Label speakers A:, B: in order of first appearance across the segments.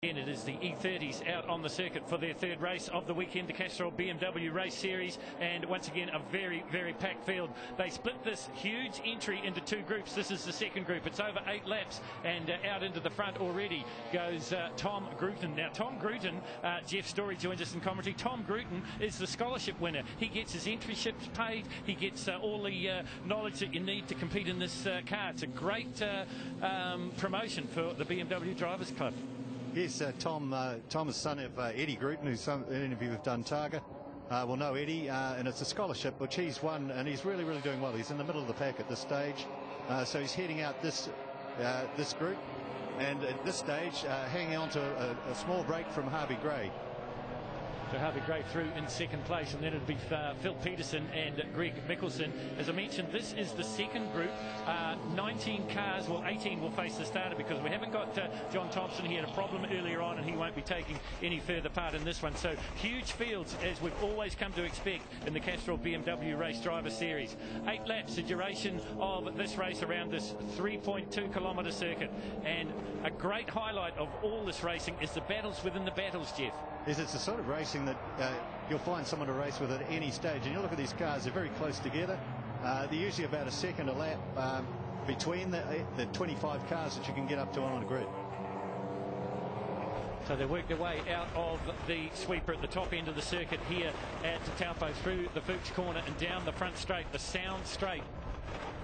A: It is the E30s out on the circuit for their third race of the weekend, the Castrol BMW Race Series, and once again a very, very packed field. They split this huge entry into two groups. This is the second group. It's over 8 laps, and out into the front already goes Tom Gruten. Now, Tom Gruten, Jeff Story joins us in commentary. Tom Gruten is the scholarship winner. He gets his entry-ships paid. He gets all the knowledge that you need to compete in this car. It's a great promotion for the BMW Drivers Club.
B: Yes, Tom is son of Eddie Gruten, who's any of you have done Targa will know Eddie, and it's a scholarship which he's won, and he's really, really doing well. He's in the middle of the pack at this stage, so he's heading out this group, and at this stage hanging on to a small break from Harvey Gray.
A: So Harvey Gray through in second place, and then it'll be Phil Peterson and Greg Mickelson. As I mentioned, this is the second group. 19 cars, well 18 will face the starter because we haven't got John Thompson. He had a problem earlier on and he won't be taking any further part in this one. So huge fields, as we've always come to expect in the Castrol BMW Race Driver Series. 8 laps, the duration of this race around this 3.2 kilometre circuit. And a great highlight of all this racing is the battles within the battles, Jeff.
B: Yes, it's the sort of racing that you'll find someone to race with at any stage. And you look at these cars, they're very close together. They're usually about a second a lap between the 25 cars that you can get up to on a grid.
A: So they work their way out of the sweeper at the top end of the circuit here at Taupo, through the Fuchs corner and down the front straight, the sound straight.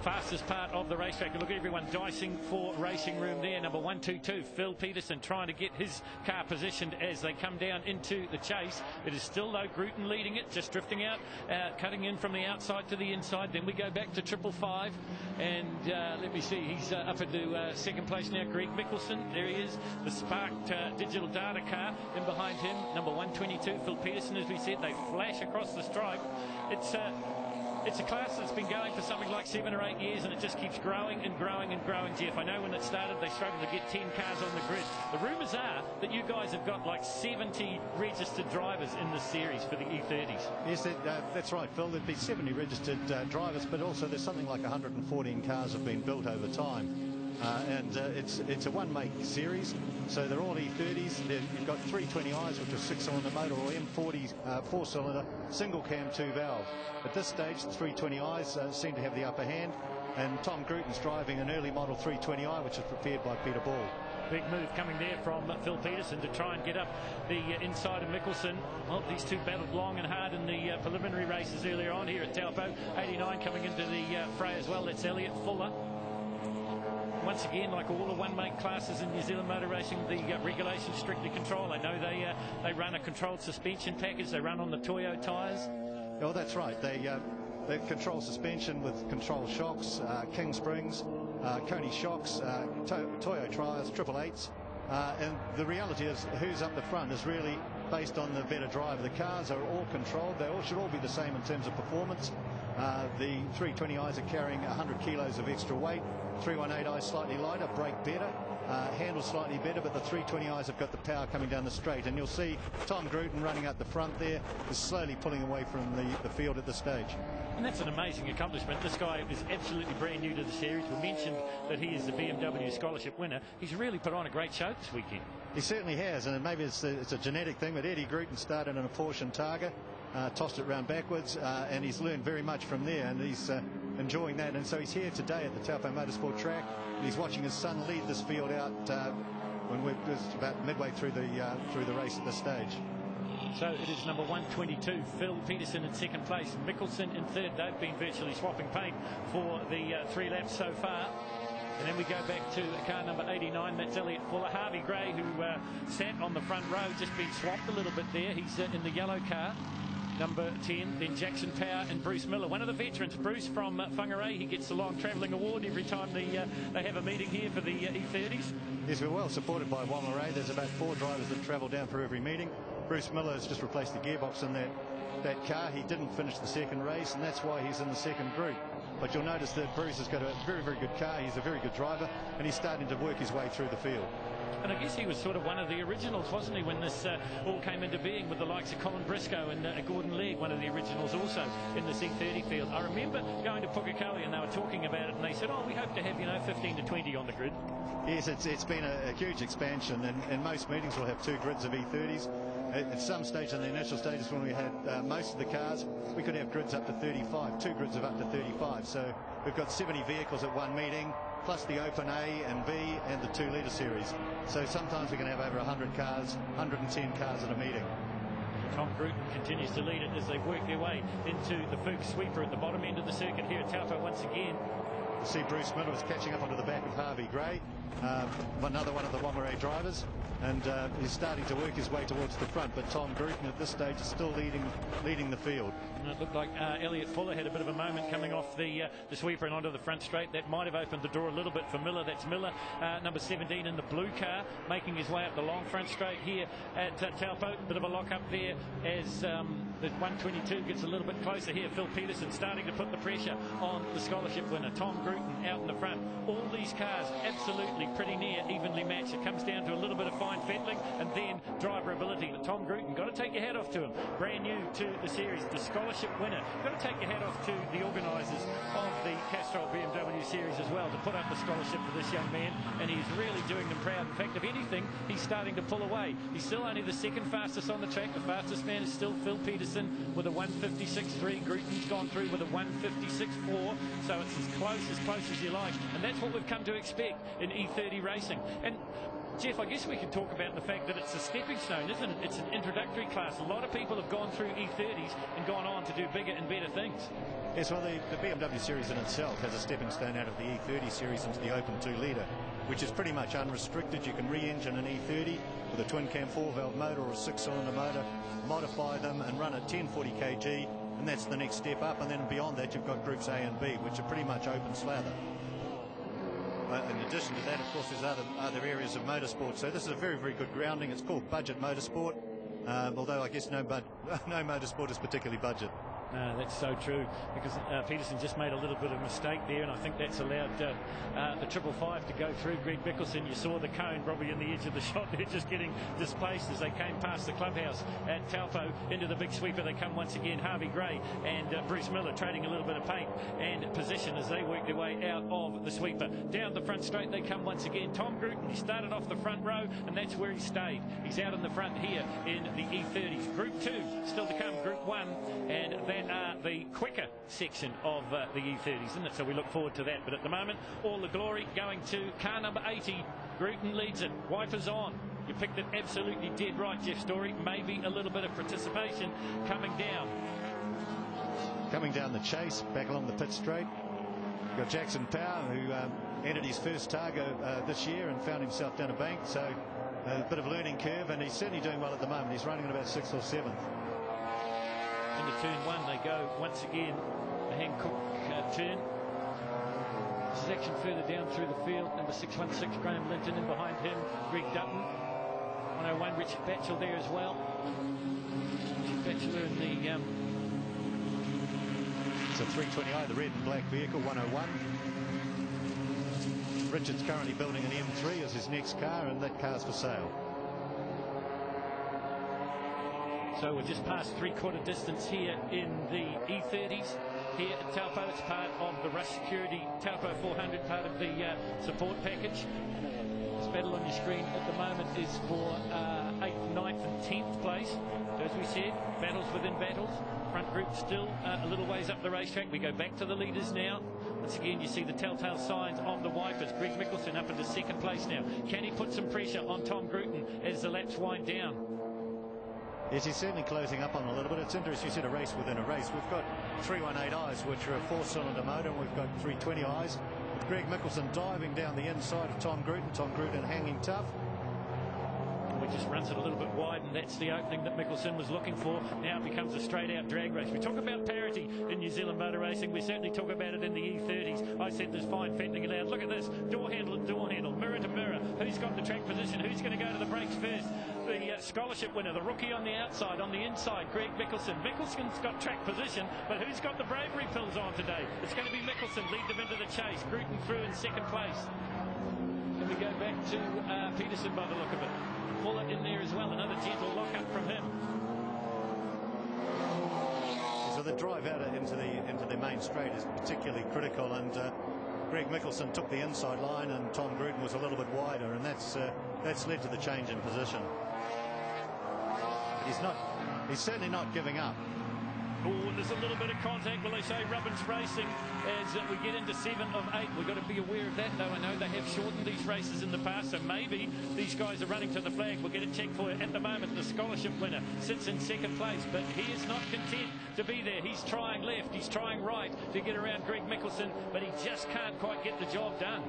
A: Fastest part of the racetrack. Look at everyone dicing for racing room there. Number 122, Phil Peterson, trying to get his car positioned as they come down into the chase. It is still though Gruten leading it, just drifting out, cutting in from the outside to the inside. Then we go back to 555, and let me see, he's up into second place now. Greg Mickelson, there he is, the sparked digital data car in behind him. Number 122, Phil Peterson, as we said, they flash across the stripe. It's a class that's been going for something like 7 or 8 years, and it just keeps growing and growing and growing, Jeff. I know when it started they struggled to get 10 cars on the grid. The rumours are that you guys have got like 70 registered drivers in this series for the E30s.
B: Yes, that's right, Phil. There'd be 70 registered drivers, but also there's something like 114 cars have been built over time. It's a one-make series, so they're all E30s. You've got 320i's, which are 6-cylinder motor, or M40 4-cylinder single cam 2-valve. At this stage, the 320i's seem to have the upper hand, and Tom Gruten's driving an early model 320i, which is prepared by Peter Ball.
A: Big move coming there from Phil Peterson to try and get up the inside of Mickelson. Well, these two battled long and hard in the preliminary races earlier on here at Taupo. 89 coming into the fray as well. That's Elliot Fuller. Once again, like all the one-make classes in New Zealand motor racing, the regulations strictly controlled. I know they run a controlled suspension package. They run on the Toyo tyres.
B: Oh, that's right. They control suspension with control shocks, King springs, Coney shocks, Toyo tyres, 888s. And the reality is, who's up the front is really based on the better drive. The cars are all controlled. They should all be the same in terms of performance. The 320i's are carrying 100 kilos of extra weight. 318i's slightly lighter, brake better, handle slightly better, but the 320i's have got the power coming down the straight. And you'll see Tom Gruten running out the front there, is slowly pulling away from the field at this stage.
A: And that's an amazing accomplishment. This guy is absolutely brand new to the series. We mentioned that he is the BMW scholarship winner. He's really put on a great show this weekend.
B: He certainly has, and maybe it's a genetic thing, but Eddie Gruten started in a Porsche Targa, tossed it round backwards, and he's learned very much from there, and he's enjoying that. And so he's here today at the Taupo Motorsport track, and he's watching his son lead this field out when we're just about midway through the race at this stage.
A: So it is number 122, Phil Peterson in second place, Mickelson in third. They've been virtually swapping paint for the 3 laps so far. And then we go back to car number 89, that's Elliot Fuller. Harvey Gray, who sat on the front row, just been swapped a little bit there. He's in the yellow car, number 10. Then Jackson Power and Bruce Miller, one of the veterans. Bruce from Whangarei, he gets the long travelling award every time they have a meeting here for the E30s.
B: Yes, we're well supported by Whangarei. There's about 4 drivers that travel down for every meeting. Bruce Miller has just replaced the gearbox in that car. He didn't finish the second race, and that's why he's in the second group. But you'll notice that Bruce has got a very, very good car. He's a very good driver, and he's starting to work his way through the field.
A: And I guess he was sort of one of the originals, wasn't he, when this all came into being, with the likes of Colin Briscoe and Gordon Legg, one of the originals also in the E30 field. I remember going to Pukekohe and they were talking about it, and they said, oh, we hope to have, you know, 15 to 20 on the grid.
B: Yes, it's been a huge expansion, and in most meetings we'll have 2 grids of E30s. At some stage in the initial stages when we had most of the cars, we could have grids up to 35, 2 grids of up to 35. So we've got 70 vehicles at one meeting, plus the Open A and B and the 2-litre series. So sometimes we can have over 100 cars, 110 cars at a meeting.
A: Tom Grooten continues to lead it as they work their way into the Fuchs sweeper at the bottom end of the circuit here at Taupo once again.
B: You see Bruce Miller was catching up onto the back of Harvey Gray, another one of the Whangarei drivers, and he's starting to work his way towards the front, but Tom Grooten at this stage is still leading the field.
A: And it looked like Elliot Fuller had a bit of a moment coming off the sweeper and onto the front straight. That might have opened the door a little bit for Miller. That's Miller, number 17 in the blue car, making his way up the long front straight here at Taupo. Bit of a lock up there as the 122 gets a little bit closer here. Phil Peterson starting to put the pressure on the scholarship winner, Tom Grooten, out in the front. All these cars absolutely pretty near evenly matched. It comes down to a little bit of fine fettling and then driver ability. But Tom Grooten, got to take your hat off to him. Brand new to the series, the scholarship winner. Got to take your hat off to the organisers of the Castrol BMW series as well, to put up the scholarship for this young man, and he's really doing them proud. In fact, if anything, he's starting to pull away. He's still only the second fastest on the track. The fastest man is still Phil Peterson with a 156.3. Grooten's gone through with a 156.4, so it's as close as you like, and that's what we've come to expect in E30 racing. And Jeff, I guess we can talk about the fact that it's a stepping stone, isn't it? It's an introductory class. A lot of people have gone through E30s and gone on to do bigger and better things.
B: Yes, well, the BMW series in itself has a stepping stone out of the E30 series into the Open 2-litre, which is pretty much unrestricted. You can re-engine an E30 with a twin-cam 4-valve motor or a 6-cylinder motor, modify them and run at 1040 kg, and that's the next step up. And then beyond that, you've got groups A and B, which are pretty much open slather. In addition to that, of course, there's other areas of motorsport. So this is a very, very good grounding. It's called budget motorsport, although I guess no motorsport is particularly budget.
A: That's so true, because Peterson just made a little bit of mistake there, and I think that's allowed the 555 to go through. Greg Mickelson, you saw the cone probably in the edge of the shot there, just getting displaced as they came past the clubhouse at Taupo into the big sweeper. They come once again, Harvey Gray and Bruce Miller trading a little bit of paint and position as they work their way out of the sweeper. Down the front straight they come once again. Tom Grooten, he started off the front row, and that's where he stayed. He's out in the front here in the E30s. Group 2 still to come, Group 1, and that the quicker section of the E30s, isn't it? So we look forward to that. But at the moment, all the glory going to car number 80. Grooten leads it. Wipers on. You picked it absolutely dead right, Jeff Story. Maybe a little bit of participation coming down.
B: Coming down the chase, back along the pit straight. You've got Jackson Power, who entered his first Targo this year and found himself down a bank. So a bit of a learning curve, and he's certainly doing well at the moment. He's running at about 6th or 7th.
A: Into turn 1 they go once again, the Hancock turn. This is action further down through the field. Number 616 Graham Linton, and behind him Greg Dutton. 101 Richard Batchel there as well. Richard Batchel in the
B: it's a 320i, the red and black vehicle, 101. Richard's currently building an M3 as his next car, and that car's for sale.
A: So we're just past three-quarter distance here in the E30s here at Taupo. It's part of the Rush Security Taupo 400, part of the support package. This battle on your screen at the moment is for 8th, 9th and 10th place. As we said, battles within battles. Front group still a little ways up the racetrack. We go back to the leaders now. Once again, you see the telltale signs of the wipers. Greg Mickelson up into 2nd place now. Can he put some pressure on Tom Grooten as the laps wind down?
B: Yes, he's certainly closing up on a little bit. It's interesting, you said a race within a race. We've got 318Is, which are a 4-cylinder motor, and we've got 320Is. With Greg Mickelson diving down the inside of Tom Grooten hanging tough.
A: We just runs it a little bit wide, and that's the opening that Mickelson was looking for. Now it becomes a straight-out drag race. We talk about parity in New Zealand motor racing. We certainly talk about it in the E30s. I said there's fine fettling allowed. Look at this. Door handle to door handle, mirror to mirror. Who's got the track position? Who's going to go to the brakes first? The scholarship winner, the rookie on the outside. On the inside, Greg Mickelson. Mickelson's got track position, but who's got the bravery pills on today? It's going to be Mickelson. Lead them into the chase. Grooten through in 2nd place. we go back to Peterson by the look of it. Fuller in there as well, another gentle lock-up from him.
B: So the drive out into the main straight is particularly critical, and Greg Mickelson took the inside line and Tom Gruden was a little bit wider, and that's led to the change in position. He's certainly not giving up.
A: Oh, there's a little bit of contact. Well, they say Rubbin's racing as we get into 7 of 8. We've got to be aware of that, though. I know they have shortened these races in the past, so maybe these guys are running to the flag. We'll get it checked for you. At the moment, the scholarship winner sits in second place, but he is not content to be there. He's trying left, he's trying right to get around Greg Mickelson, but he just can't quite get the job done.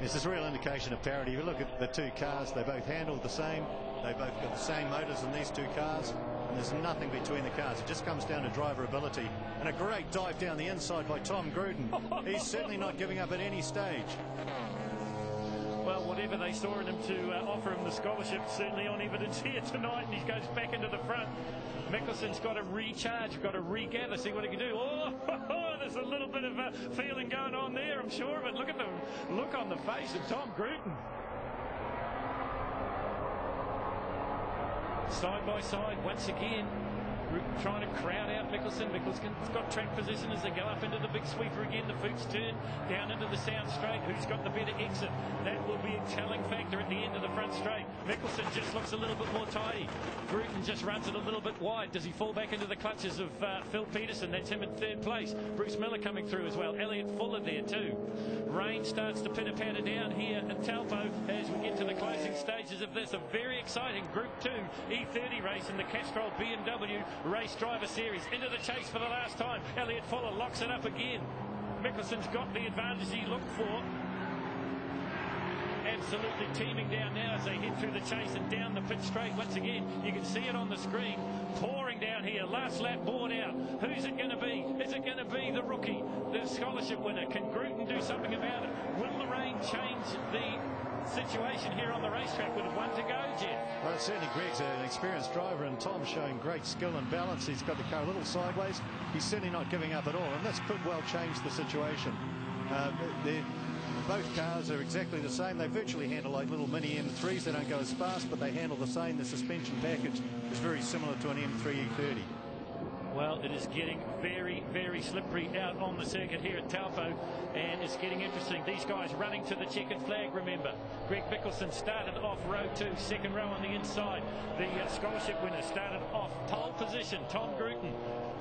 B: This is a real indication of parity. If you look at the two cars, they both handle the same. They both got the same motors in these two cars, and there's nothing between the cars. It just comes down to driver ability. And a great dive down the inside by Tom Gruden. He's certainly not giving up at any stage.
A: Well, whatever they saw in him to offer him the scholarship, certainly on evidence here tonight, and he goes back into the front. Mickelson's got to recharge, got to regather, see what he can do. Oh, there's a little bit of a feeling going on there, I'm sure of it. Look at the look on the face of Tom Gruden. Side by side, once again, trying to crowd out Mickelson. Mickelson's got track position as they go up into the big sweeper again. The Fuchs turn down into the sound straight. Who's got the better exit? That will be a telling factor at the end of the front straight. Mickelson just looks a little bit more tidy. Gruden just runs it a little bit wide. Does he fall back into the clutches of Phil Peterson? That's him in third place. Bruce Miller coming through as well. Elliott Fuller there too. Rain starts to pitter-patter down here at Taupo as we get to the closing stages of this. A very exciting Group 2 E30 race in the Castrol BMW Race Driver Series. Into the chase for the last time. Elliott Fuller locks it up again. Mickelson's got the advantage he looked for. Absolutely teaming down now as they head through the chase and down the pit straight. Once again, you can see it on the screen. Pouring down here. Last lap board out. Who's it going to be? Is it going to be the rookie, the scholarship winner? Can Gruden do something about it? Will the rain change the situation here on the racetrack with 1 to go, Jeff?
B: Well, certainly Greg's an experienced driver, and Tom's showing great skill and balance. He's got the car a little sideways. He's certainly not giving up at all, and this could well change the situation. Both cars are exactly the same. They virtually handle like little mini M3s. They don't go as fast, but they handle the same. The suspension package is very similar to an M3 E30.
A: Well, it is getting very, very slippery out on the circuit here at Taupo, and it's getting interesting. These guys running to the checkered flag, remember. Greg Mickelson started off row 2, second row on the inside. The scholarship winner started off pole position, Tom Gruden.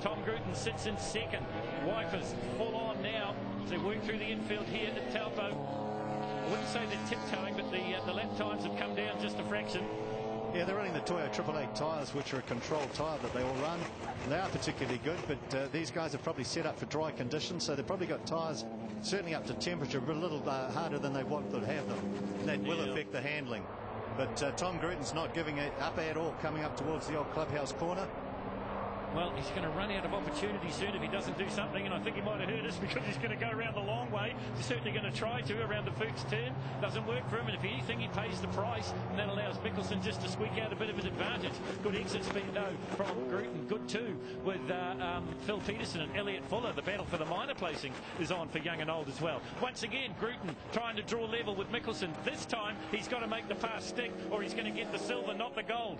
A: Tom Gruden sits in second. Wipers full on now. They work through the infield here at Taupo. I wouldn't say they're tiptoeing, but the lap times have come down just a fraction.
B: Yeah, they're running the Toyo 888 tyres, which are a controlled tyre that they all run. They are particularly good, but these guys are probably set up for dry conditions, so they've probably got tyres certainly up to temperature, but a little harder than they want to have them. And that will affect the handling. But Tom Gruden's not giving it up at all coming up towards the old clubhouse corner.
A: Well, he's going to run out of opportunity soon if he doesn't do something, and I think he might have heard us because he's going to go around the long way. He's certainly going to try to around the Fuchs turn. Doesn't work for him, and if anything, he pays the price, and that allows Mickelson just to squeak out a bit of an advantage. Good exit speed, though, from Gruden. Good, too, with Phil Peterson and Elliott Fuller. The battle for the minor placing is on for young and old as well. Once again, Gruden trying to draw level with Mickelson. This time, he's got to make the pass stick, or he's going to get the silver, not the gold.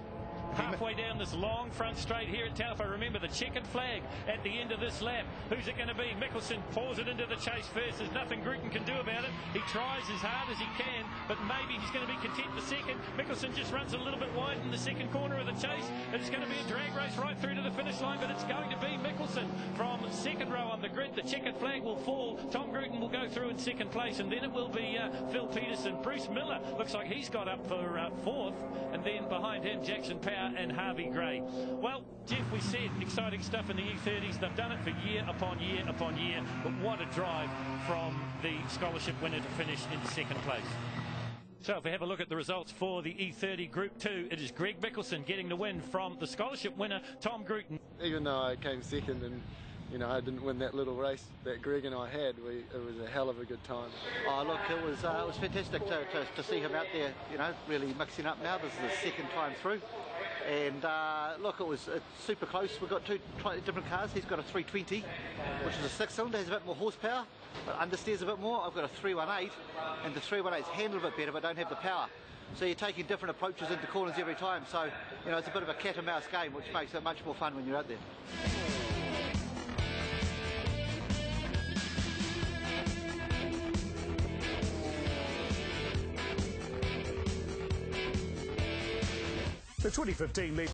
A: Halfway down this long front straight here at Taupo. Remember the checkered flag at the end of this lap. Who's it going to be? Mickelson pours it into the chase first. There's nothing Gruden can do about it. He tries as hard as he can, but maybe he's going to be content for second. Mickelson just runs a little bit wide in the second corner of the chase. It's going to be a drag race right through to the finish line, but it's going to be Mickelson from second row on the grid. The checkered flag will fall. Tom Gruden will go through in second place, and then it will be Phil Peterson. Bruce Miller looks like he's got up for fourth, and then behind him Jackson Power and Harvey Gray. Well, Jeff, we said exciting stuff in the E30s. They've done it for year upon year upon year, but what a drive from the scholarship winner to finish in second place. So if we have a look at the results for the E30 Group 2, it is Greg Mickelson getting the win from the scholarship winner, Tom Gruden.
C: Even though I came second and I didn't win that little race that Greg and I had, it was a hell of a good time.
D: Oh, look, it was fantastic to see him out there, really mixing up now. This is the second time through. And look, it's super close. We've got two different cars. He's got a 320, which is a 6-cylinder, has a bit more horsepower, but understeers a bit more. I've got a 318, and the 318s handle a bit better, but don't have the power. So you're taking different approaches into corners every time. So, you know, it's a bit of a cat and mouse game, which makes it much more fun when you're out there.
E: The 2015